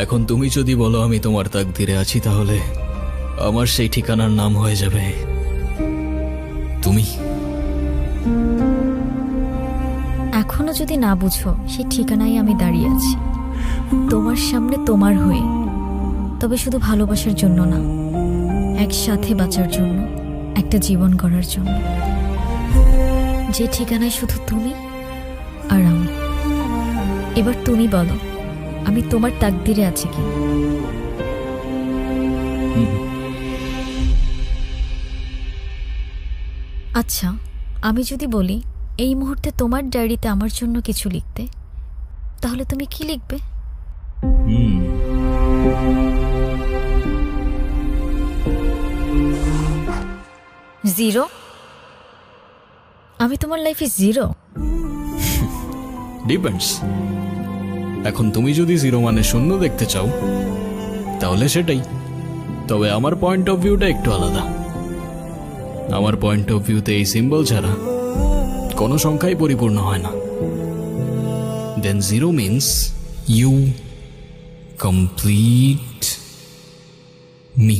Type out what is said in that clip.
এখন তুমি যদি বলো আমি তোমার তাকদিরে আছি, তাহলে আমার সেই ঠিকানার নাম হয়ে যাবে তুমি। এখনো যদি না বুঝো সেই ঠিকানায় আমি দাঁড়িয়ে আছি, তোমার সামনে, তোমার হয়ে। তবে শুধু ভালোবাসার জন্য না, একসাথে বাঁচার জন্য, একটা জীবন গড়ার জন্য। যে ঠিকানায় শুধু তুমি আর আমি। এবার তুমি বলো, আমি তোমার তাকদিরে আছি কি? আচ্ছা, আমি যদি বলি এই মুহূর্তে তোমার ডায়েরিতে আমার জন্য কিছু লিখতে, তাহলে তুমি কি লিখবে? জিরো? আমি তোমার লাইফে জিরো? ডিপেন্ডস। এখন তুমি যদি জিরো মানে শূন্য দেখতে চাও তাহলে সেটাই। তবে আমার পয়েন্ট অফ ভিউটা একটু আলাদা। আমার পয়েন্ট অফ ভিউতে এই সিম্বল ছাড়া কোনো সংখ্যাই পরিপূর্ণ হয় না। Then zero means you complete me.